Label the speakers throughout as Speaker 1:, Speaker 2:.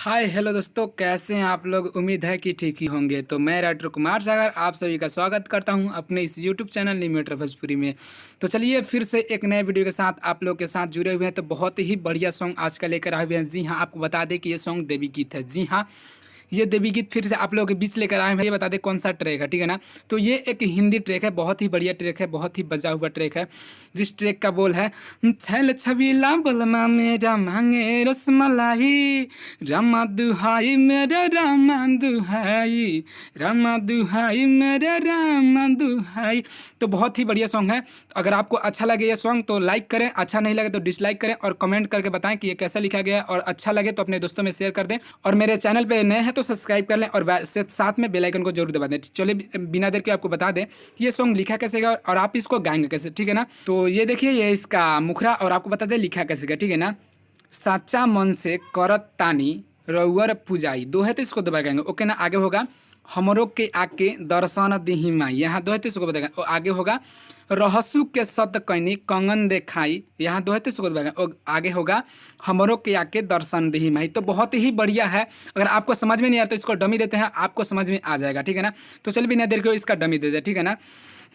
Speaker 1: Hi hello दोस्तों, कैसे हैं आप लोग। उम्मीद है कि ठीक ही होंगे। तो मैं राइटर कुमार सागर आप सभी का स्वागत करता हूं अपने इस यूट्यूब चैनल न्यू भोजपुरी में। तो चलिए फिर से एक नए वीडियो के साथ आप लोग के साथ जुड़े हुए हैं। तो बहुत ही बढ़िया सॉन्ग आज का लेकर आए हुए हैं। जी हाँ, आपको बता दें कि ये सॉन्ग देवी गीत है। जी हाँ, ये देवी गीत फिर से आप लोगों के बीच लेकर आए हैं। ये बता दें कौन सा ट्रैक है, ठीक है ना। तो ये एक हिंदी ट्रैक है, बहुत ही बढ़िया ट्रैक है, बहुत ही बजा हुआ ट्रैक है। जिस ट्रैक का बोल है, छैल छबीला बलमा मेरा मांगे रसमलाई, रामा दुहाई मेरा रामा दुहाई, रामा दुहाई मेरा रामा दुहाई। तो बहुत ही बढ़िया सॉन्ग है। अगर आपको अच्छा लगे ये सॉन्ग तो लाइक करें, अच्छा नहीं लगे तो डिसलाइक करें और कमेंट करके बताएं कि ये कैसा लिखा गया है। और अच्छा लगे तो अपने दोस्तों में शेयर कर दें और मेरे चैनल पे नए हैं तो सब्सक्राइब कर लें और साथ में बेल आइकन को जरूर दबा दें। चलिए बिना देर के आपको बता दें कि ये सॉन्ग लिखा कैसे गया और आप इसको गाएंगे कैसे, ठीक है ना। तो ये देखिए, ये इसका मुखरा और आपको बता दें लिखा कैसे गया, ठीक है ना। साचा मन से करत तानी रउअर पुजाई, दो है तो इसको दबा गाएंगे, ओके ना। आगे होगा हमरो के आके दर्शन दिही माई, यहाँ दो है तो इसको बताएगा। और आगे होगा रहसु के सत कैनी कंगन देखाई, यहाँ दो है तो इसको दबाएगा। और आगे होगा हमरो के आके दर्शन दिही माई। तो बहुत ही बढ़िया है। अगर आपको समझ में नहीं आया तो इसको डमी देते हैं, आपको समझ में आ जाएगा, ठीक है ना। तो चलिए बिना देर के इसका डमी दे दे, ठीक है ना।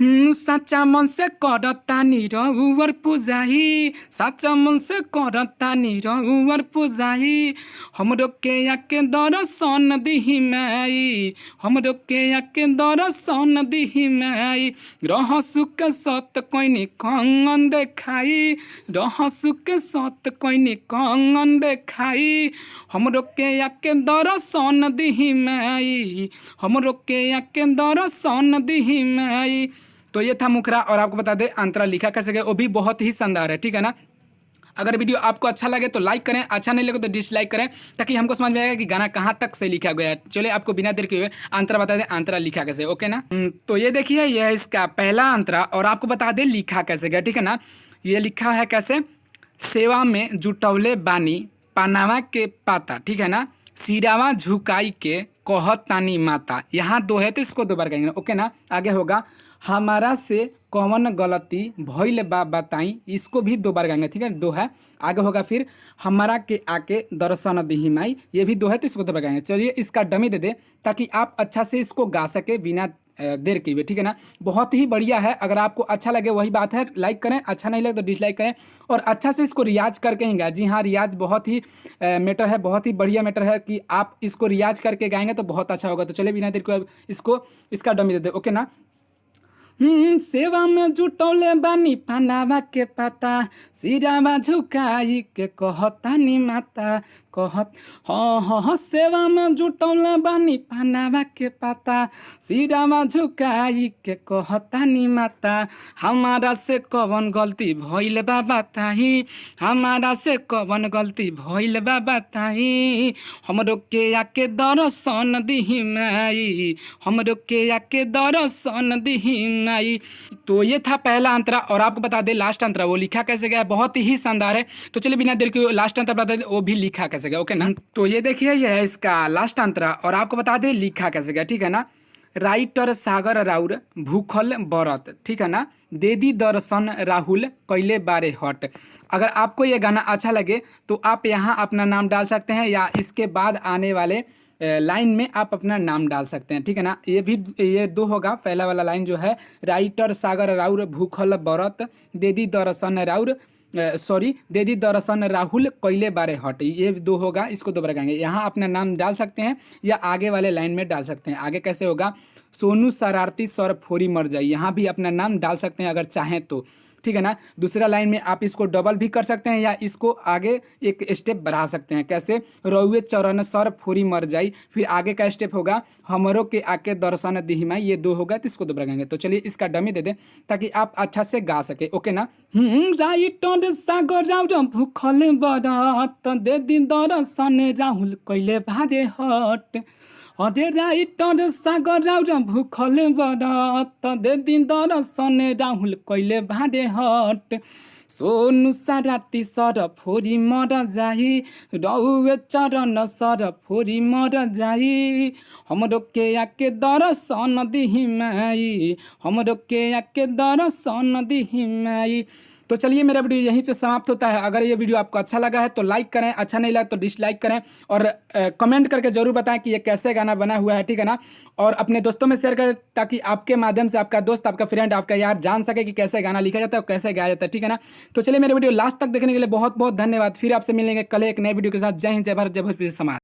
Speaker 1: साचा मन से करतानी रउअर पुजाई, साचा मन से करतानी रउअर पुजाई, हमरो के आके दर्शन दिही माई, हमरो के आके दर्शन दिही माई, रहसु के सत कैनी कंगन देखाई, रहसु के सत कैनी कंगन देखाई, हमरो के आके दर्शन दिही माई, हमरो के आके दर्शन दिही माई। तो ये था मुखरा और आपको बता दें अंतरा लिखा कैसे गया, वो भी बहुत ही शानदार है, ठीक है ना। अगर वीडियो आपको अच्छा लगे तो लाइक करें, अच्छा नहीं लगे तो डिसलाइक करें, ताकि हमको समझ में आएगा कि गाना कहाँ तक से लिखा गया है। चलिए आपको बिना देर के हुए अंतरा बता दें, अंतरा लिखा कैसे, ओके ना। तो ये देखिए, यह इसका पहला अंतरा और आपको बता दें लिखा कैसे गया, ठीक है ना। ये लिखा है कैसे, सेवा में जुटौले बानी पनावा के पाता, ठीक है ना, सिरावा झुकाई के कहतानी माता, यहाँ दो है तो इसको दो बार कहेंगे, ओके ना। आगे होगा हमारा से कौन गलती भइल बा बताई, इसको भी दो बार गाएंगे, ठीक है, दो है। आगे होगा फिर हमारा के आके दर्शन दिही माई, ये भी दो है तो इसको दो बार गाएंगे। चलिए इसका डमी दे दे ताकि आप अच्छा से इसको गा सके बिना देर के हुए, ठीक है ना। बहुत ही बढ़िया है। अगर आपको अच्छा लगे वही बात है, लाइक करें, अच्छा नहीं लगे तो डिसलाइक करें और अच्छा से इसको रियाज करके ही गाएं। जी हाँ, रियाज बहुत ही मैटर है, बहुत ही बढ़िया मैटर है कि आप इसको रियाज करके गाएंगे तो बहुत अच्छा होगा। तो चलिए बिना देर को इसको इसका डमी दे दे, ओके ना। सेवा में जुटौले बानी पनावा के पाता, सिरावा झुकाई के कहतानी माता, कहत हाँ सेवा में जुटौले बानी पनावा के पाता, सिरावा झुकाई के कहतानी माता, हमारा से कवन गलती भइल बा बताही, हमारा से कवन गलती भइल बा बताही, हमरो के आके दर्शन दिही माई, हमरो के आके दर्शन दिही माई। तो ये था पहला अंतरा और आपको बता दें लास्ट अंतरा वो लिखा कैसे गया, बहुत ही शानदार है। तो चलिए बिना देर के लास्ट अंतरा बता दें वो भी लिखा कैसे गया, ओके ना। तो ये देखिए, ये है इसका लास्ट अंतरा और आपको बता दें लिखा कैसे गया, ठीक है ना। राइटर सागर राउर भूखल बरत, ठीक है ना, दे दी दर्शन राहुल कैले बारे हट। अगर आपको ये गाना अच्छा लगे तो आप यहाँ अपना नाम डाल सकते हैं या इसके बाद आने वाले लाइन में आप अपना नाम डाल सकते हैं, ठीक है ना। ये दो होगा। पहला वाला लाइन जो है, राइटर सागर राउर भूखल बरत दे दी दर्शन राउर दे दी दर्शन राहुल कैले बारे हट, ये दो होगा, इसको दोबारा गाएंगे। यहाँ अपना नाम डाल सकते हैं या आगे वाले लाइन में डाल सकते हैं। आगे कैसे होगा, सोनू शरारती सर फोरी मर जाए, यहाँ भी अपना नाम डाल सकते हैं अगर चाहें तो, ठीक है ना। दूसरा लाइन में आप इसको डबल भी कर सकते हैं या इसको आगे एक स्टेप बढ़ा सकते हैं। कैसे, रउए चरण सर फोरी मर जाई, फिर आगे का स्टेप होगा हमरों के आके दर्शन दिही माई, ये दो होगा तो इसको दोबारा गाएंगे। तो चलिए इसका डमी दे दें ताकि आप अच्छा से गा सके, ओके ना। राइटर सागर राउर भूखल बरत दे दी दर्शन राहुल कैले बारे हट, अरे राइटर सागर राउर भूखल बरत दे दी दर्शन राहुल कैले बारे हट, सोनू शरारती सर फोरी मर जाई, रउए चरण सर फोरी मर जाई, हमरो के आके दर्शन दिही माई, हमरो के आके दर्शन दिही माई। तो चलिए मेरा वीडियो यहीं पे समाप्त होता है। अगर ये वीडियो आपको अच्छा लगा है तो लाइक करें, अच्छा नहीं लगा तो डिसलाइक करें, और कमेंट करके जरूर बताएं कि ये कैसे गाना बना हुआ है, ठीक है ना। और अपने दोस्तों में शेयर करें ताकि आपके माध्यम से आपका दोस्त, आपका फ्रेंड, आपका यार जान सके कि कैसे गाना लिखा जाता है और कैसे गाया जाता है, ठीक है ना। तो चलिए मेरे वीडियो लास्ट तक देखने के लिए बहुत बहुत धन्यवाद। फिर आपसे मिलेंगे कल एक नए वीडियो के साथ। जय हिंद, जय भारत, जय भोजपुरी समाज।